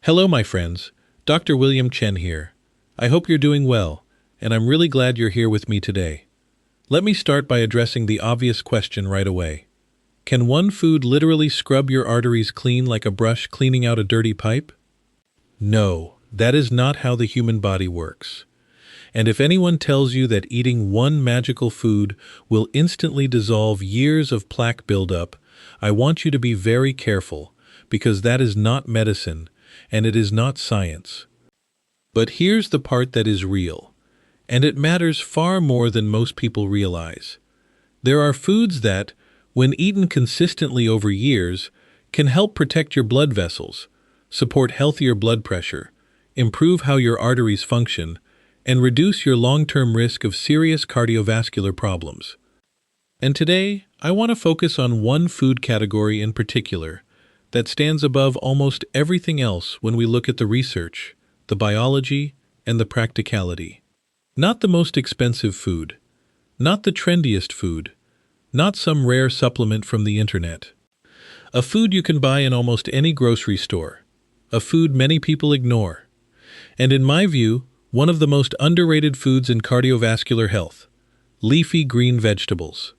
Hello, my friends. Dr. William Chen here. I hope you're doing well, and I'm really glad you're here with me today. Let me start by addressing the obvious question right away. Can one food literally scrub your arteries clean like a brush cleaning out a dirty pipe? No, that is not how the human body works. And if anyone tells you that eating one magical food will instantly dissolve years of plaque buildup, I want you to be very careful, because that is not medicine, and it is not science. But here's the part that is real, and it matters far more than most people realize. There are foods that, when eaten consistently over years, can help protect your blood vessels, support healthier blood pressure, improve how your arteries function, and reduce your long-term risk of serious cardiovascular problems. And today, I want to focus on one food category in particular that stands above almost everything else when we look at the research, the biology, and the practicality. Not the most expensive food, not the trendiest food, not some rare supplement from the internet. A food you can buy in almost any grocery store. A food many people ignore. And in my view, one of the most underrated foods in cardiovascular health: leafy green vegetables.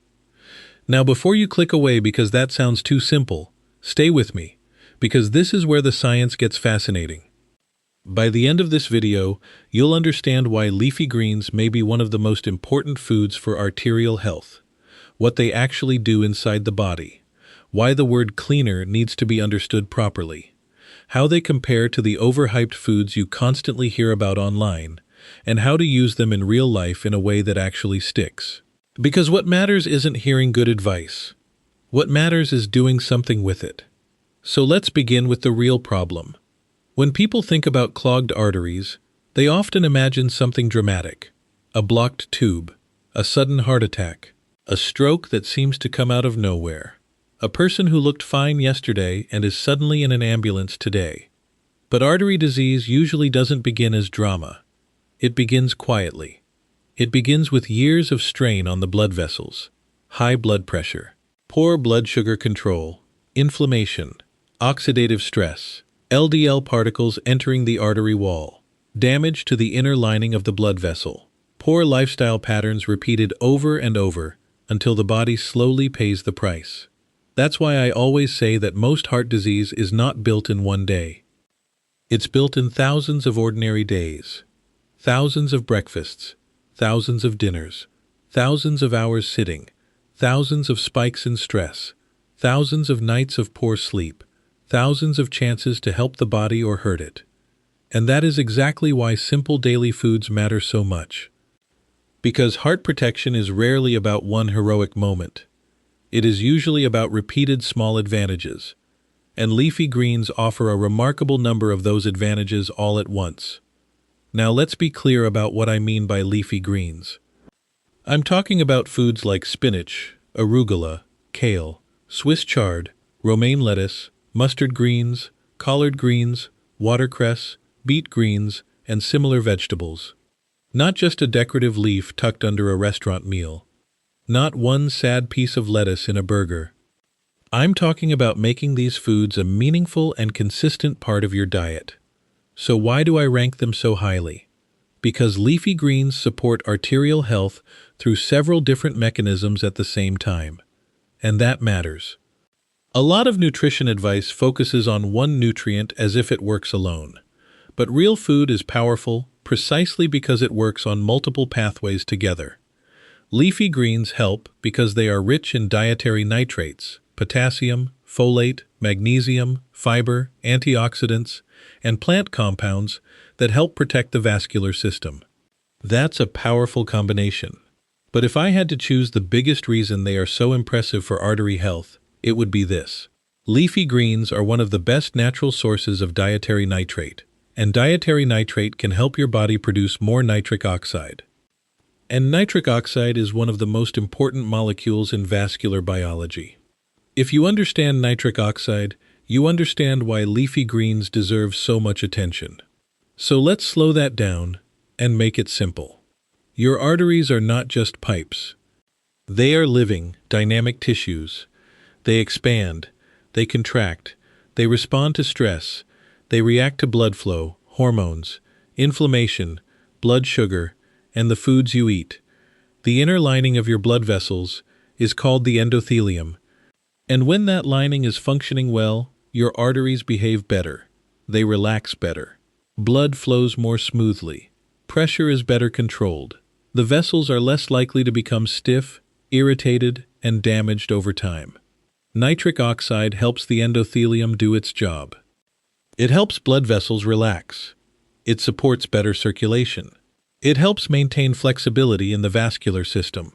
Now, before you click away because that sounds too simple, stay with me, because this is where the science gets fascinating. By the end of this video, you'll understand why leafy greens may be one of the most important foods for arterial health, what they actually do inside the body, why the word cleaner needs to be understood properly, how they compare to the overhyped foods you constantly hear about online, and how to use them in real life in a way that actually sticks. Because what matters isn't hearing good advice. What matters is doing something with it. So let's begin with the real problem. When people think about clogged arteries, they often imagine something dramatic: a blocked tube, a sudden heart attack, a stroke that seems to come out of nowhere. A person who looked fine yesterday and is suddenly in an ambulance today. But artery disease usually doesn't begin as drama. It begins quietly. It begins with years of strain on the blood vessels, high blood pressure, poor blood sugar control, inflammation, oxidative stress, LDL particles entering the artery wall, damage to the inner lining of the blood vessel, poor lifestyle patterns repeated over and over until the body slowly pays the price. That's why I always say that most heart disease is not built in one day. It's built in thousands of ordinary days, thousands of breakfasts, thousands of dinners, thousands of hours sitting, thousands of spikes in stress, thousands of nights of poor sleep, thousands of chances to help the body or hurt it. And that is exactly why simple daily foods matter so much. Because heart protection is rarely about one heroic moment. It is usually about repeated small advantages, and leafy greens offer a remarkable number of those advantages all at once. Now let's be clear about what I mean by leafy greens. I'm talking about foods like spinach, arugula, kale, Swiss chard, romaine lettuce, mustard greens, collard greens, watercress, beet greens, and similar vegetables. Not just a decorative leaf tucked under a restaurant meal. Not one sad piece of lettuce in a burger. I'm talking about making these foods a meaningful and consistent part of your diet. So why do I rank them so highly? Because leafy greens support arterial health through several different mechanisms at the same time. And that matters. A lot of nutrition advice focuses on one nutrient as if it works alone. But real food is powerful precisely because it works on multiple pathways together. Leafy greens help because they are rich in dietary nitrates, potassium, folate, magnesium, fiber, antioxidants, and plant compounds that help protect the vascular system. That's a powerful combination. But if I had to choose the biggest reason they are so impressive for artery health, it would be this. Leafy greens are one of the best natural sources of dietary nitrate, and dietary nitrate can help your body produce more nitric oxide. And nitric oxide is one of the most important molecules in vascular biology. If you understand nitric oxide, you understand why leafy greens deserve so much attention. So let's slow that down and make it simple. Your arteries are not just pipes. They are living, dynamic tissues. They expand, they contract, they respond to stress, They react to blood flow, hormones, inflammation, blood sugar, and the foods you eat. The inner lining of your blood vessels is called the endothelium, and when that lining is functioning well, your arteries behave better. They relax better. Blood flows more smoothly. Pressure is better controlled. The vessels are less likely to become stiff, irritated, and damaged over time. Nitric oxide helps the endothelium do its job. It helps blood vessels relax. It supports better circulation. It helps maintain flexibility in the vascular system.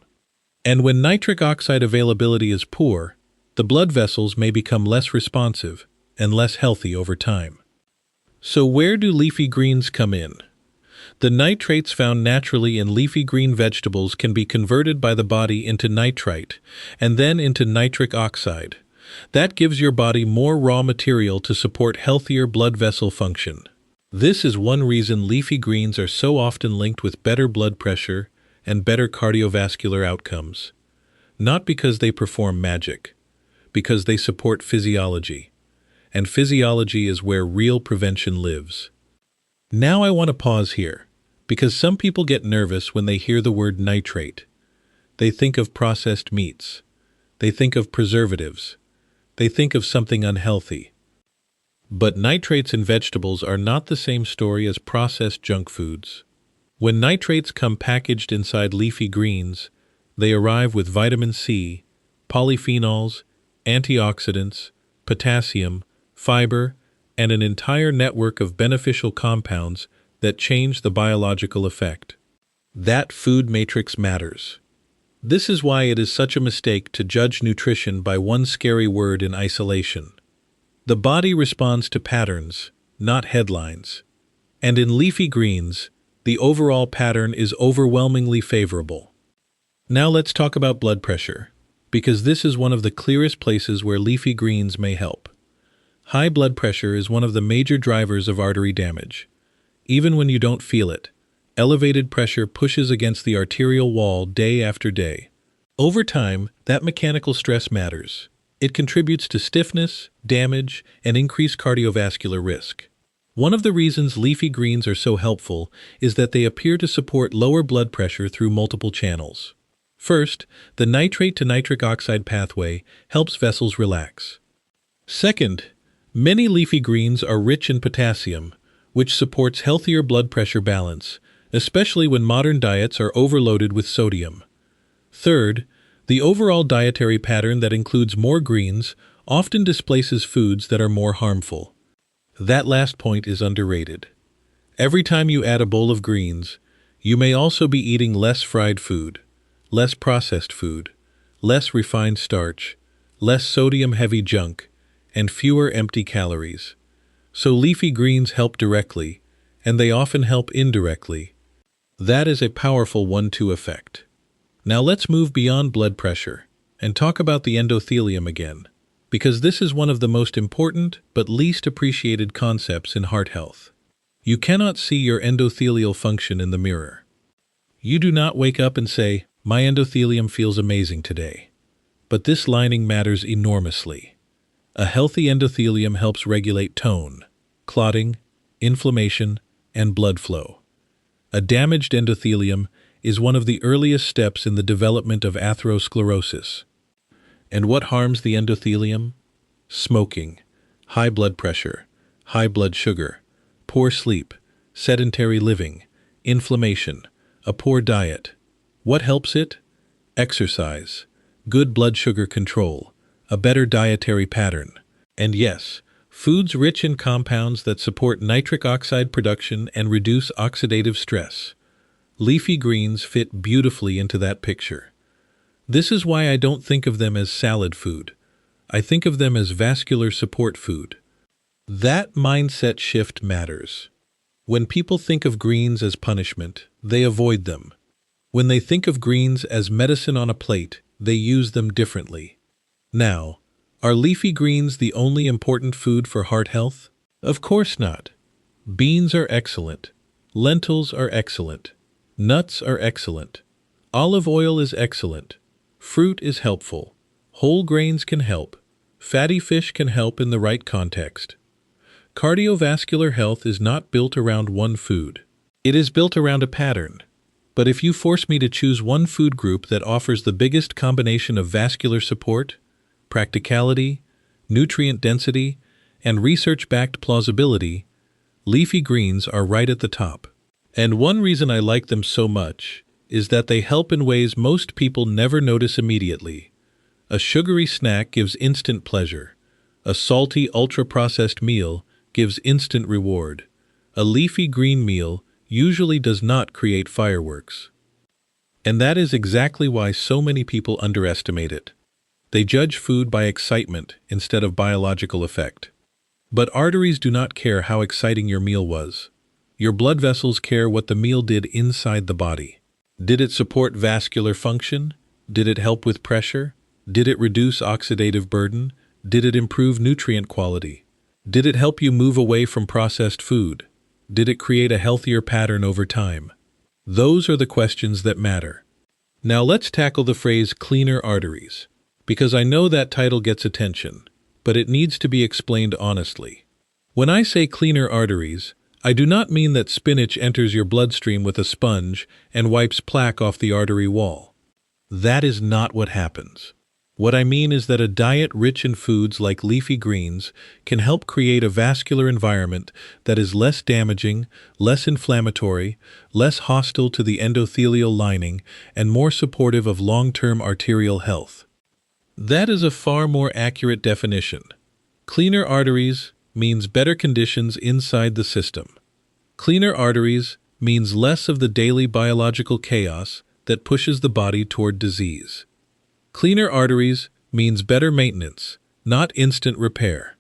And when nitric oxide availability is poor, the blood vessels may become less responsive and less healthy over time. So where do leafy greens come in? The nitrates found naturally in leafy green vegetables can be converted by the body into nitrite and then into nitric oxide. That gives your body more raw material to support healthier blood vessel function. This is one reason leafy greens are so often linked with better blood pressure and better cardiovascular outcomes. Not because they perform magic, because they support physiology. And physiology is where real prevention lives. Now I want to pause here, because some people get nervous when they hear the word nitrate. They think of processed meats. They think of preservatives. They think of something unhealthy. But nitrates in vegetables are not the same story as processed junk foods. When nitrates come packaged inside leafy greens, they arrive with vitamin C, polyphenols, antioxidants, potassium, fiber, and an entire network of beneficial compounds that change the biological effect. That food matrix matters. This is why it is such a mistake to judge nutrition by one scary word in isolation. The body responds to patterns, not headlines. And in leafy greens, the overall pattern is overwhelmingly favorable. Now let's talk about blood pressure, because this is one of the clearest places where leafy greens may help. High blood pressure is one of the major drivers of artery damage. Even when you don't feel it, elevated pressure pushes against the arterial wall day after day. Over time, that mechanical stress matters. It contributes to stiffness, damage, and increased cardiovascular risk. One of the reasons leafy greens are so helpful is that they appear to support lower blood pressure through multiple channels. First, the nitrate to nitric oxide pathway helps vessels relax. Second, many leafy greens are rich in potassium, which supports healthier blood pressure balance, especially when modern diets are overloaded with sodium. Third, the overall dietary pattern that includes more greens often displaces foods that are more harmful. That last point is underrated. Every time you add a bowl of greens, you may also be eating less fried food, less processed food, less refined starch, less sodium-heavy junk, and fewer empty calories. So leafy greens help directly, and they often help indirectly. That is a powerful 1-2 effect. Now let's move beyond blood pressure and talk about the endothelium again, because this is one of the most important but least appreciated concepts in heart health. You cannot see your endothelial function in the mirror. You do not wake up and say, "My endothelium feels amazing today." But this lining matters enormously. A healthy endothelium helps regulate tone, clotting, inflammation, and blood flow. A damaged endothelium is one of the earliest steps in the development of atherosclerosis. And what harms the endothelium? Smoking, high blood pressure, high blood sugar, poor sleep, sedentary living, inflammation, a poor diet. What helps it? Exercise, good blood sugar control, a better dietary pattern, and yes, foods rich in compounds that support nitric oxide production and reduce oxidative stress. Leafy greens fit beautifully into that picture. This is why I don't think of them as salad food. I think of them as vascular support food. That mindset shift matters. When people think of greens as punishment, they avoid them. When they think of greens as medicine on a plate, they use them differently. Now, are leafy greens the only important food for heart health? Of course not. Beans are excellent. Lentils are excellent. Nuts are excellent. Olive oil is excellent. Fruit is helpful. Whole grains can help. Fatty fish can help in the right context. Cardiovascular health is not built around one food. It is built around a pattern. But if you force me to choose one food group that offers the biggest combination of vascular support, practicality, nutrient density, and research-backed plausibility, leafy greens are right at the top. And one reason I like them so much is that they help in ways most people never notice immediately. A sugary snack gives instant pleasure. A salty, ultra-processed meal gives instant reward. A leafy green meal usually does not create fireworks. And that is exactly why so many people underestimate it. They judge food by excitement instead of biological effect. But arteries do not care how exciting your meal was. Your blood vessels care what the meal did inside the body. Did it support vascular function? Did it help with pressure? Did it reduce oxidative burden? Did it improve nutrient quality? Did it help you move away from processed food? Did it create a healthier pattern over time? Those are the questions that matter. Now let's tackle the phrase cleaner arteries, because I know that title gets attention, but it needs to be explained honestly. When I say cleaner arteries, I do not mean that spinach enters your bloodstream with a sponge and wipes plaque off the artery wall. That is not what happens. What I mean is that a diet rich in foods like leafy greens can help create a vascular environment that is less damaging, less inflammatory, less hostile to the endothelial lining, and more supportive of long-term arterial health. That is a far more accurate definition. Cleaner arteries means better conditions inside the system. Cleaner arteries means less of the daily biological chaos that pushes the body toward disease. Cleaner arteries means better maintenance, not instant repair.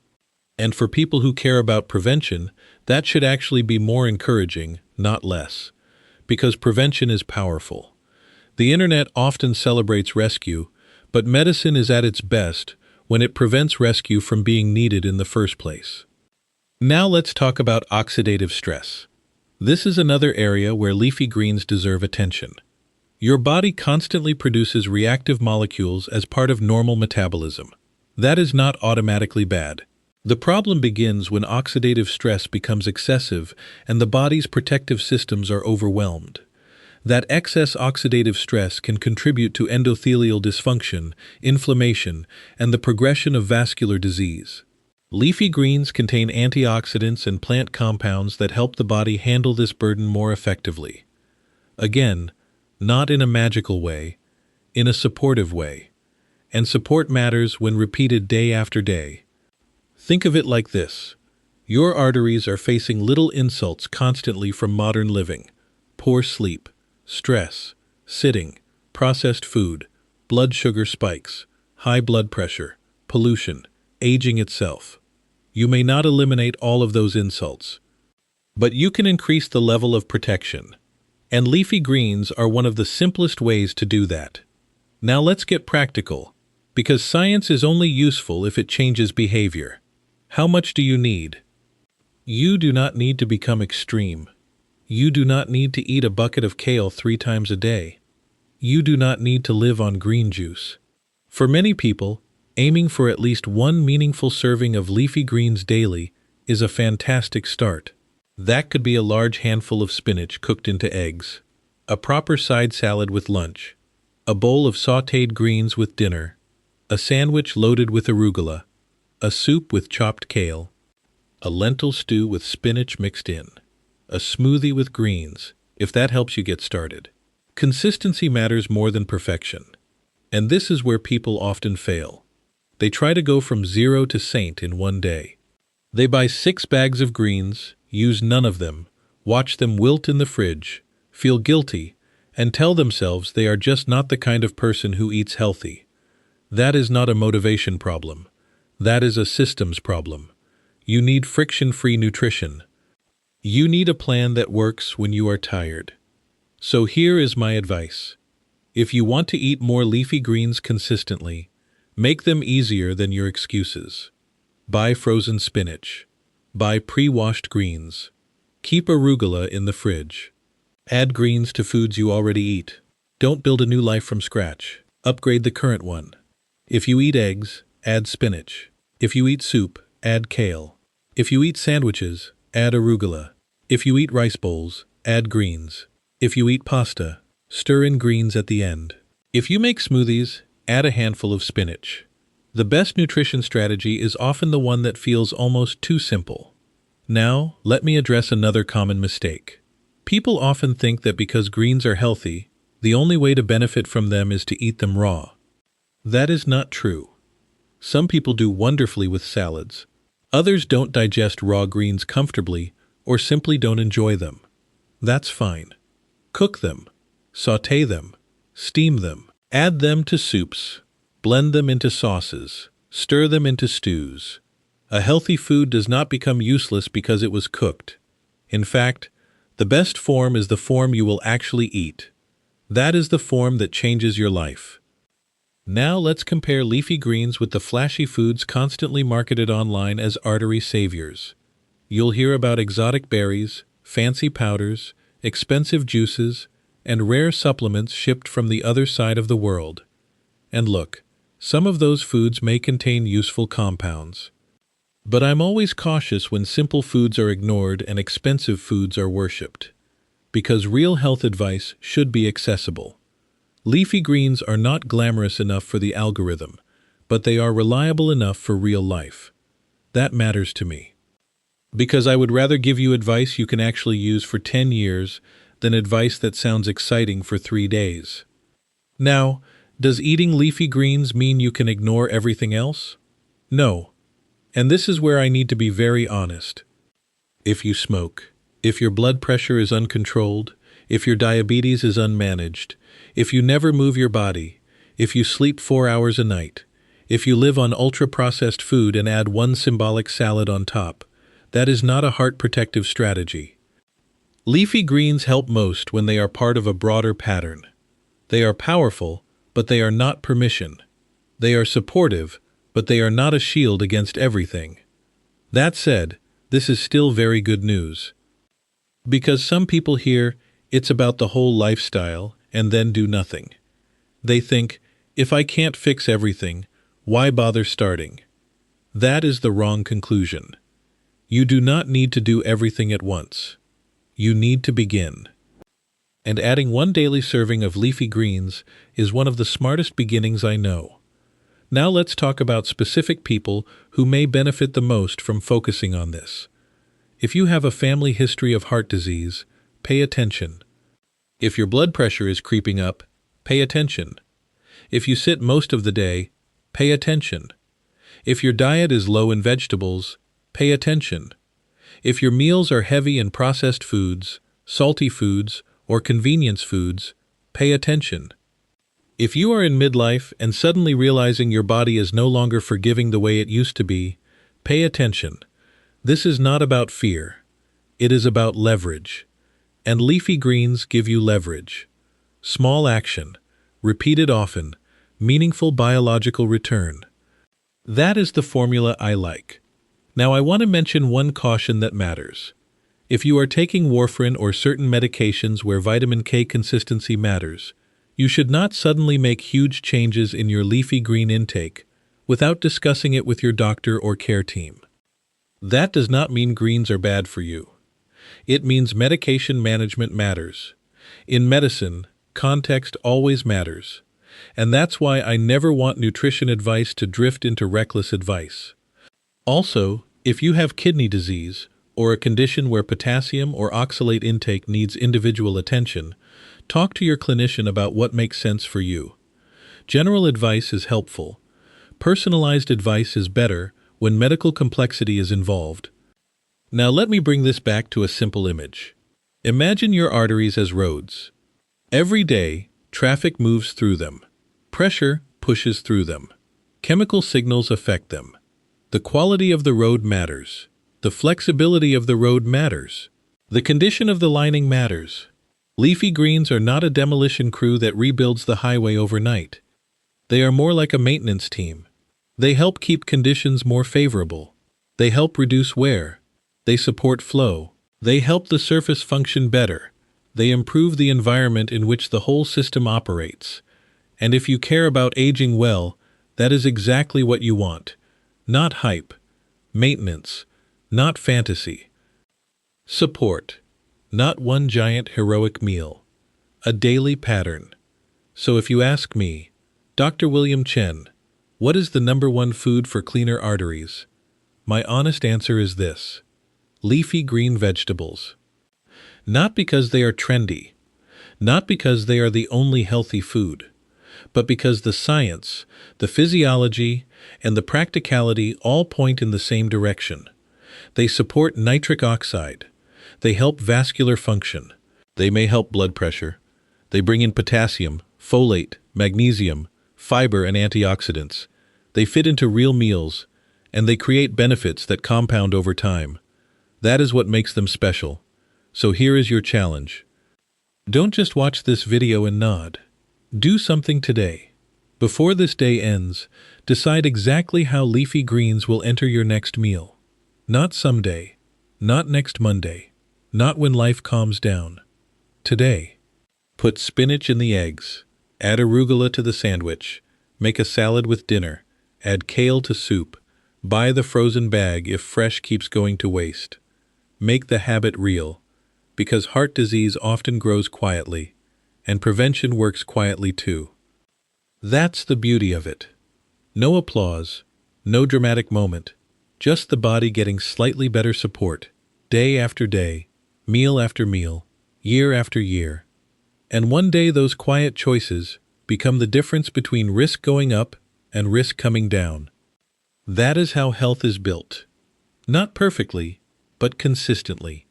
And for people who care about prevention, that should actually be more encouraging, not less, because prevention is powerful. The internet often celebrates rescue, but medicine is at its best when it prevents rescue from being needed in the first place. Now let's talk about oxidative stress. This is another area where leafy greens deserve attention. Your body constantly produces reactive molecules as part of normal metabolism. That is not automatically bad. The problem begins when oxidative stress becomes excessive and the body's protective systems are overwhelmed. That excess oxidative stress can contribute to endothelial dysfunction, inflammation, and the progression of vascular disease. Leafy greens contain antioxidants and plant compounds that help the body handle this burden more effectively. Again, not in a magical way, in a supportive way. And support matters when repeated day after day. Think of it like this. Your arteries are facing little insults constantly from modern living: poor sleep, stress, sitting, processed food, blood sugar spikes, high blood pressure, pollution, aging itself. You may not eliminate all of those insults, but you can increase the level of protection. And leafy greens are one of the simplest ways to do that. Now let's get practical, because science is only useful if it changes behavior. How much do you need? You do not need to become extreme. You do not need to eat a bucket of kale 3 times a day. You do not need to live on green juice. For many people, aiming for at least one meaningful serving of leafy greens daily is a fantastic start. That could be a large handful of spinach cooked into eggs, a proper side salad with lunch, a bowl of sautéed greens with dinner, a sandwich loaded with arugula, a soup with chopped kale, a lentil stew with spinach mixed in, a smoothie with greens, if that helps you get started. Consistency matters more than perfection, and this is where people often fail. They try to go from zero to saint in one day. They buy 6 bags of greens, use none of them, watch them wilt in the fridge, feel guilty, and tell themselves they are just not the kind of person who eats healthy. That is not a motivation problem. That is a systems problem. You need friction-free nutrition. You need a plan that works when you are tired. So here is my advice. If you want to eat more leafy greens consistently, make them easier than your excuses. Buy frozen spinach. Buy pre-washed greens. Keep arugula in the fridge. Add greens to foods you already eat. Don't build a new life from scratch. Upgrade the current one. If you eat eggs, add spinach. If you eat soup, add kale. If you eat sandwiches, add arugula. If you eat rice bowls, add greens. If you eat pasta, stir in greens at the end. If you make smoothies, add a handful of spinach. The best nutrition strategy is often the one that feels almost too simple. Now, let me address another common mistake. People often think that because greens are healthy, the only way to benefit from them is to eat them raw. That is not true. Some people do wonderfully with salads. Others don't digest raw greens comfortably or simply don't enjoy them. That's fine. Cook them, sauté them, steam them, add them to soups, blend them into sauces, stir them into stews. A healthy food does not become useless because it was cooked. In fact, the best form is the form you will actually eat. That is the form that changes your life. Now let's compare leafy greens with the flashy foods constantly marketed online as artery saviors. You'll hear about exotic berries, fancy powders, expensive juices, and rare supplements shipped from the other side of the world. And look, some of those foods may contain useful compounds. But I'm always cautious when simple foods are ignored and expensive foods are worshipped. Because real health advice should be accessible. Leafy greens are not glamorous enough for the algorithm, but they are reliable enough for real life. That matters to me. Because I would rather give you advice you can actually use for 10 years than advice that sounds exciting for 3 days. Now, does eating leafy greens mean you can ignore everything else? No. And this is where I need to be very honest. If you smoke, if your blood pressure is uncontrolled, if your diabetes is unmanaged, if you never move your body, if you sleep 4 hours a night, if you live on ultra-processed food and add one symbolic salad on top, that is not a heart-protective strategy. Leafy greens help most when they are part of a broader pattern. They are powerful, but they are not permission. They are supportive, but they are not a shield against everything. That said, this is still very good news. Because some people hear it's about the whole lifestyle and then do nothing. They think, if I can't fix everything, why bother starting? That is the wrong conclusion. You do not need to do everything at once. You need to begin. And adding one daily serving of leafy greens is one of the smartest beginnings I know. Now let's talk about specific people who may benefit the most from focusing on this. If you have a family history of heart disease, pay attention. If your blood pressure is creeping up, pay attention. If you sit most of the day, pay attention. If your diet is low in vegetables, pay attention. If your meals are heavy in processed foods, salty foods, or convenience foods, pay attention. If you are in midlife and suddenly realizing your body is no longer forgiving the way it used to be, pay attention. This is not about fear. It is about leverage. And leafy greens give you leverage. Small action, repeated often, meaningful biological return. That is the formula I like. Now I want to mention one caution that matters. If you are taking warfarin or certain medications where vitamin K consistency matters, you should not suddenly make huge changes in your leafy green intake without discussing it with your doctor or care team. That does not mean greens are bad for you. It means medication management matters. In medicine, context always matters. And that's why I never want nutrition advice to drift into reckless advice. Also, if you have kidney disease, or a condition where potassium or oxalate intake needs individual attention, talk to your clinician about what makes sense for you. General advice is helpful. Personalized advice is better when medical complexity is involved. Now let me bring this back to a simple image. Imagine your arteries as roads. Every day, traffic moves through them. Pressure pushes through them. Chemical signals affect them. The quality of the road matters. The flexibility of the road matters. The condition of the lining matters. Leafy greens are not a demolition crew that rebuilds the highway overnight. They are more like a maintenance team. They help keep conditions more favorable. They help reduce wear. They support flow. They help the surface function better. They improve the environment in which the whole system operates. And if you care about aging well, that is exactly what you want. Not hype. Maintenance. not fantasy. Support, not one giant heroic meal. A daily pattern. So if you ask me, Dr. William Chen, what is the #1 food for cleaner arteries? My honest answer is this: leafy green vegetables. Not because they are trendy, not because they are the only healthy food, but because the science, the physiology, and the practicality all point in the same direction. They support nitric oxide. They help vascular function. They may help blood pressure. They bring in potassium, folate, magnesium, fiber, and antioxidants. They fit into real meals, and they create benefits that compound over time. That is what makes them special. So here is your challenge. Don't just watch this video and nod. Do something today. Before this day ends, decide exactly how leafy greens will enter your next meal. Not someday, not next Monday, not when life calms down. Today. Put spinach in the eggs. Add arugula to the sandwich. Make a salad with dinner. Add kale to soup. Buy the frozen bag if fresh keeps going to waste. Make the habit real, because heart disease often grows quietly, and prevention works quietly too. That's the beauty of it. No applause, no dramatic moment, just the body getting slightly better support, day after day, meal after meal, year after year. And one day those quiet choices become the difference between risk going up and risk coming down. That is how health is built. Not perfectly, but consistently.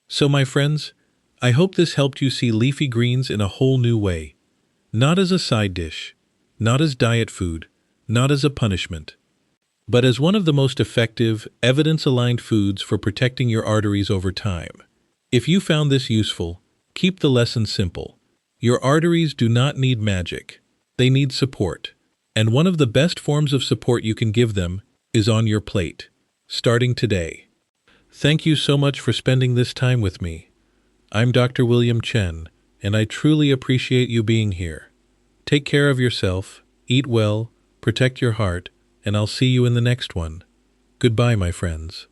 So my friends, I hope this helped you see leafy greens in a whole new way. Not as a side dish, not as diet food, not as a punishment, but as one of the most effective, evidence-aligned foods for protecting your arteries over time. If you found this useful, keep the lesson simple. Your arteries do not need magic. They need support. And one of the best forms of support you can give them is on your plate, starting today. Thank you so much for spending this time with me. I'm Dr. William Chen, and I truly appreciate you being here. Take care of yourself, eat well, protect your heart, and I'll see you in the next one. Goodbye, my friends.